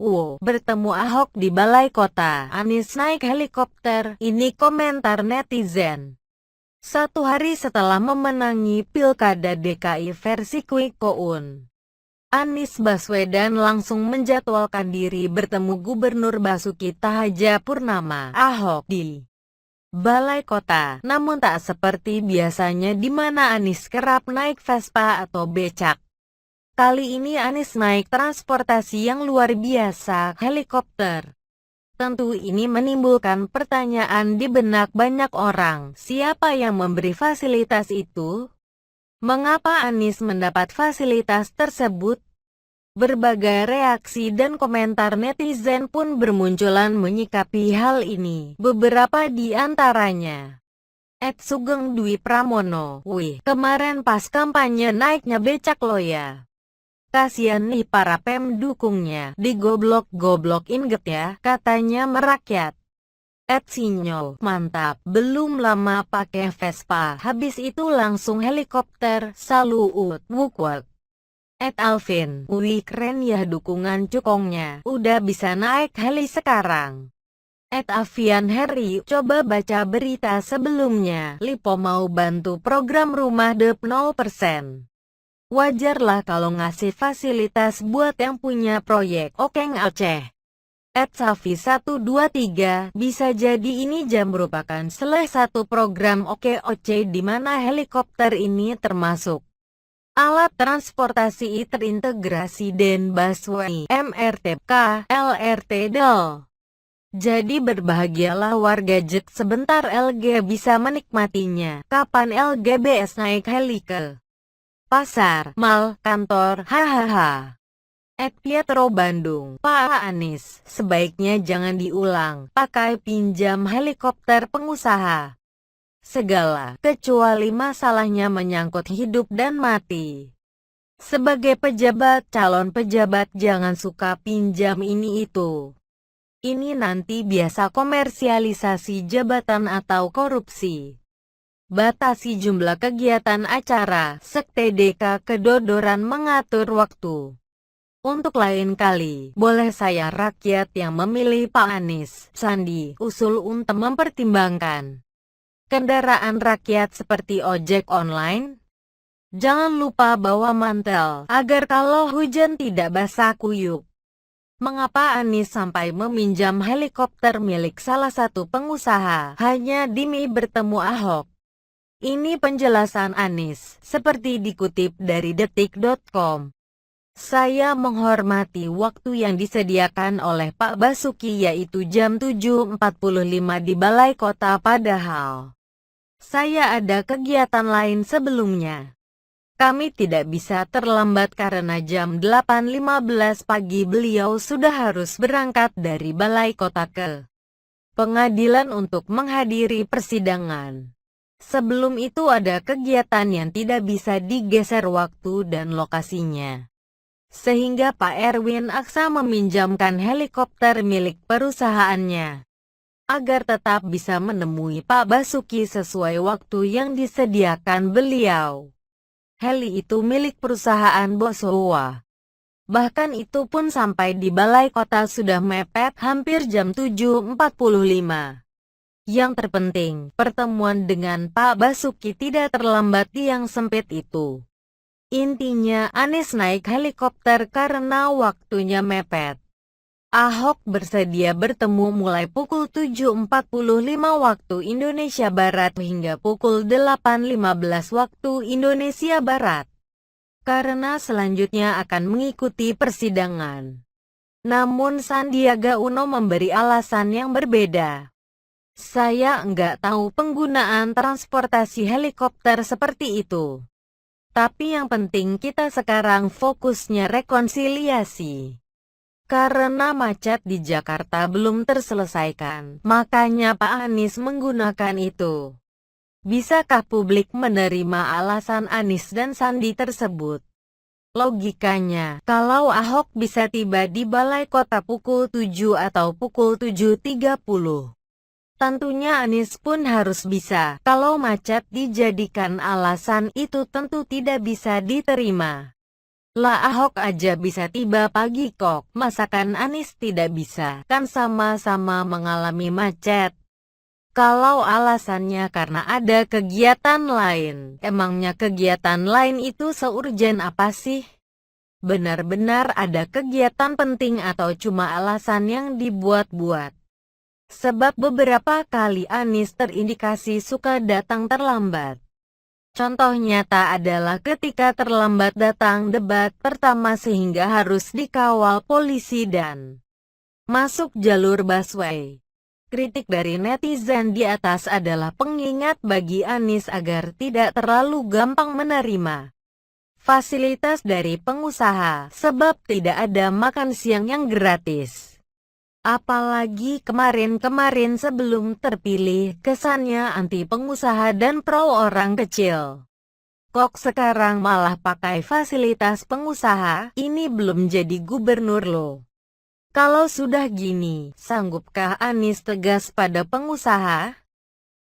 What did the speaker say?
Wow, bertemu Ahok di Balai Kota, Anies naik helikopter, ini komentar netizen. Satu hari setelah memenangi Pilkada DKI versi Quick Count, Anies Baswedan langsung menjadwalkan diri bertemu Gubernur Basuki Cahayapurnama Ahok di Balai Kota. Namun tak seperti biasanya di mana Anies kerap naik Vespa atau becak. Kali ini Anies naik transportasi yang luar biasa, helikopter. Tentu ini menimbulkan pertanyaan di benak banyak orang, siapa yang memberi fasilitas itu? Mengapa Anies mendapat fasilitas tersebut? Berbagai reaksi dan komentar netizen pun bermunculan menyikapi hal ini. Beberapa di antaranya, Sugeng Dwi Pramono, wih, kemarin pas kampanye naiknya becak lo ya. Kasian nih para pendukungnya, digoblok-goblokin get ya, katanya merakyat. Sinyol, mantap, belum lama pakai Vespa, habis itu langsung helikopter, saluut, wukwak. Alvin, wih keren ya dukungan cukongnya, udah bisa naik heli sekarang. Avian Harry, coba baca berita sebelumnya, Lipo mau bantu program rumah DP 0%. Wajarlah kalau ngasih fasilitas buat yang punya proyek. Okeng Aceh. Safi 123, bisa jadi ini jam merupakan salah satu program OKOC di mana helikopter ini termasuk alat transportasi terintegrasi dan busway MRT LRT Del. Jadi berbahagialah warga Jet sebentar LG bisa menikmatinya. Kapan LGBS naik heli ke pasar, mal, kantor, hahaha. Pietro Bandung, Pak Anies, sebaiknya jangan diulang, pakai pinjam helikopter pengusaha. Segala, kecuali masalahnya menyangkut hidup dan mati. Sebagai pejabat, calon pejabat jangan suka pinjam ini itu. Ini nanti biasa komersialisasi jabatan atau korupsi. Batasi jumlah kegiatan acara, sekte DK kedodoran mengatur waktu. Untuk lain kali, boleh saya rakyat yang memilih Pak Anies, Sandi, usul untuk mempertimbangkan kendaraan rakyat seperti ojek online. Jangan lupa bawa mantel, agar kalau hujan tidak basah kuyup. Mengapa Anies sampai meminjam helikopter milik salah satu pengusaha, hanya demi bertemu Ahok? Ini penjelasan Anies, seperti dikutip dari detik.com. Saya menghormati waktu yang disediakan oleh Pak Basuki yaitu jam 7.45 di Balai Kota padahal saya ada kegiatan lain sebelumnya. Kami tidak bisa terlambat karena jam 8.15 pagi beliau sudah harus berangkat dari Balai Kota ke pengadilan untuk menghadiri persidangan. Sebelum itu ada kegiatan yang tidak bisa digeser waktu dan lokasinya. Sehingga Pak Erwin Aksa meminjamkan helikopter milik perusahaannya, agar tetap bisa menemui Pak Basuki sesuai waktu yang disediakan beliau. Heli itu milik perusahaan Bosowa. Bahkan itu pun sampai di Balai Kota sudah mepet hampir jam 7.45. Yang terpenting, pertemuan dengan Pak Basuki tidak terlambat di yang sempit itu. Intinya, Anies naik helikopter karena waktunya mepet. Ahok bersedia bertemu mulai pukul 7.45 waktu Indonesia Barat hingga pukul 8.15 waktu Indonesia Barat. Karena selanjutnya akan mengikuti persidangan. Namun Sandiaga Uno memberi alasan yang berbeda. Saya enggak tahu penggunaan transportasi helikopter seperti itu. Tapi yang penting kita sekarang fokusnya rekonsiliasi. Karena macet di Jakarta belum terselesaikan, makanya Pak Anies menggunakan itu. Bisakah publik menerima alasan Anies dan Sandi tersebut? Logikanya, kalau Ahok bisa tiba di Balai Kota pukul 7 atau pukul 7.30. Tentunya Anies pun harus bisa. Kalau macet dijadikan alasan itu tentu tidak bisa diterima. Lah Ahok aja bisa tiba pagi kok, masakan Anies tidak bisa? Kan sama-sama mengalami macet. Kalau alasannya karena ada kegiatan lain, emangnya kegiatan lain itu seurgen apa sih? Benar-benar ada kegiatan penting atau cuma alasan yang dibuat-buat? Sebab beberapa kali Anies terindikasi suka datang terlambat. Contoh nyata adalah ketika terlambat datang debat pertama sehingga harus dikawal polisi dan masuk jalur busway. Kritik dari netizen di atas adalah pengingat bagi Anies agar tidak terlalu gampang menerima fasilitas dari pengusaha, sebab tidak ada makan siang yang gratis. Apalagi kemarin-kemarin sebelum terpilih, kesannya anti pengusaha dan pro orang kecil. Kok sekarang malah pakai fasilitas pengusaha? Ini belum jadi gubernur loh. Kalau sudah gini, sanggupkah Anies tegas pada pengusaha?